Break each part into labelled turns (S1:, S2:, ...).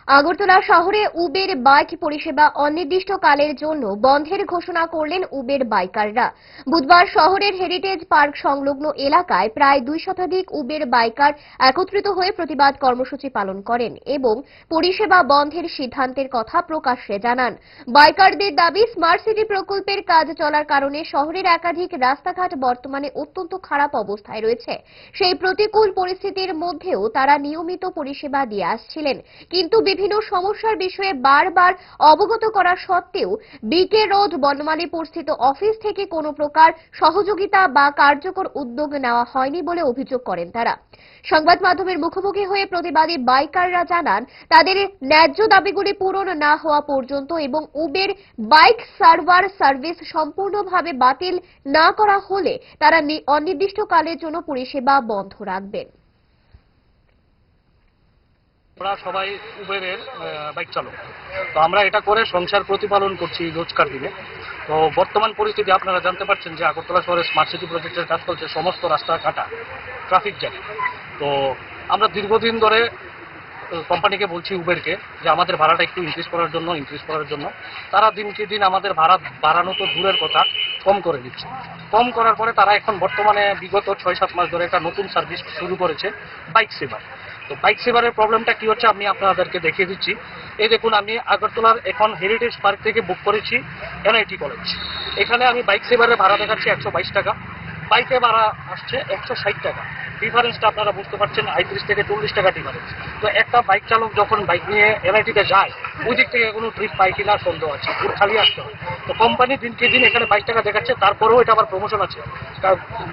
S1: আগরতলা শহরে Uber bike পরিষেবা অনির্দিষ্টকালের জন্য বন্ধের ঘোষণা করলেন উবের বাইকাররা। বুধবার শহরের হেরিটেজ পার্ক সংলগ্ন এলাকায় প্রায় 2 শতাধিক উবের বাইকার একত্রিত হয়ে প্রতিবাদ কর্মসূচি পালন করেন এবং পরিষেবা বন্ধের সিদ্ধান্তের কথা প্রকাশ্যে জানান। বাইকারদের দাবি, স্মার্ট সিটি প্রকল্পের কাজ চলার কারণে শহরের একাধিক রাস্তাঘাট বর্তমানে অত্যন্ত খারাপ অবস্থায় রয়েছে। সেই প্রতিকূল পরিস্থিতির মধ্যেও তারা নিয়মিত পরিষেবা দিয়ে আসছিলেন, কিন্তু বিভিন্ন সমস্যার বিষয়ে বারবার অবগত করা সত্ত্বেও বিকে রোড বনমালীপুর স্থিত অফিস থেকে কোনো প্রকার সহযোগিতা বা কার্যকর উদ্যোগ নেওয়া হয়নি বলে অভিযোগ করেন তারা। সংবাদ মাধ্যমের মুখোমুখি হয়ে প্রতিবাদী বাইকাররা জানান, তাদের ন্যায্য দাবিগুলি পূরণ না হওয়া পর্যন্ত এবং উবের বাইক সার্ভার সার্ভিস সম্পূর্ণভাবে বাতিল না করা হলে তারা অনির্দিষ্টকালের জন্য পরিষেবা বন্ধ রাখবেন।
S2: আমরা সবাই উবেরের বাইক চালক, তো আমরা এটা করে সংসার প্রতিপালন করছি রোজকার দিনে। তো বর্তমান পরিস্থিতি আপনারা জানতে পারছেন যে আগরতলা শহরে স্মার্ট সিটি প্রজেক্টের কাজ চলছে, সমস্ত রাস্তা কাটা, ট্রাফিক জ্যাম। তো আমরা দীর্ঘদিন ধরে কোম্পানিকে বলছি, উবেরকে, যে আমাদের ভাড়াটা একটু ইনক্রিজ করার জন্য। তারা দিনকে দিন আমাদের ভাড়া বাড়ানো তো দূরের কথা, কম করে দিচ্ছে। কম করার পরে তারা এখন বর্তমানে বিগত 6-7 মাস ধরে একটা নতুন সার্ভিস শুরু করেছে, বাইক সেভার। তো বাইক সেভারের প্রবলেমটা কি হচ্ছে আমি আপনাদেরকে দেখিয়ে দিচ্ছি। এই দেখুন, আমি আগরতলার এখন হেরিটেজ পার্ক থেকে বুক করেছি এনআইটি কলেজ। এখানে আমি বাইক সেভারের ভাড়া দেখাচ্ছি 122 টাকা, বাইকে ভাড়া আসছে 160 টাকা। ডিফারেন্সটা আপনারা বুঝতে পারছেন, 35 থেকে 40 টাকা ডিফারেন্স। তো একটা বাইক চালক যখন বাইক নিয়ে এনআইটিতে যায়, ওই দিক থেকে কোনো ট্রিপ পায় কিনা সন্দেহ আছে, খালি আসতে হয়। তো কোম্পানি দিনকে দিন এখানে 22 টাকা দেখাচ্ছে, তারপরেও এটা আবার প্রমোশন আছে,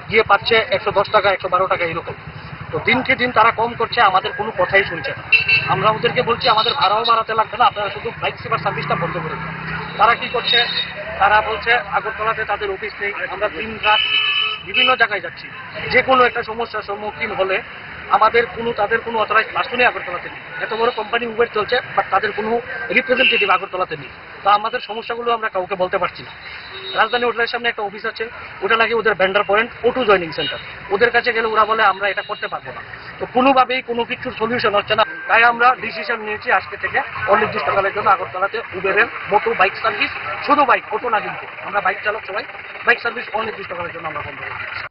S2: গিয়ে পাচ্ছে 110 টাকা, 112 টাকা এরকম। তো দিনকে দিন তারা কম করছে, আমাদের কোনো কথাই শুনছে না। আমরা ওদেরকে বলছি আমাদের ভাড়াও বাড়াতে লাগবে না, আপনারা শুধু বাইক সেভার সার্ভিসটা বন্ধ করে দিন। তারা কি করছে, তারা বলছে আগরতলাতে তাদের অফিস নেই। আমরা দিন রাত বিভিন্ন জায়গায় যাচ্ছি, যে কোনো একটা সমস্যার সম্মুখীন হলে তাদের কোনো অথরাইজ পার্সনই আগরতলাতে নেই। এত বড় কোম্পানি উবের চলছে, বাট তাদের কোনো রিপ্রেজেন্টেটিভ আগরতলাতে নেই। তা আমাদের সমস্যাগুলো আমরা কাউকে বলতে পারছি না। রাজধানী হোটেলের সামনে একটা অফিস আছে, ওটা নাকি ওদের vendor point, O2 joining centre. ওদের কাছে গেলে ওরা বলে আমরা এটা করতে পারবো না। তো কোনোভাবেই কোনো কিছুর সলিউশন হচ্ছে না। তাই আমরা ডিসিশন নিয়েছি আজকে থেকে অনির্দিষ্টকালের জন্য আগরতলাতে উবেরের মোটো বাইক সার্ভিস, শুধু বাইক, অটো না, কিন্তু আমরা বাইক চালক সবাই বাইক সার্ভিস অনির্দিষ্টকালের জন্য আমরা বন্ধ করে দিচ্ছি।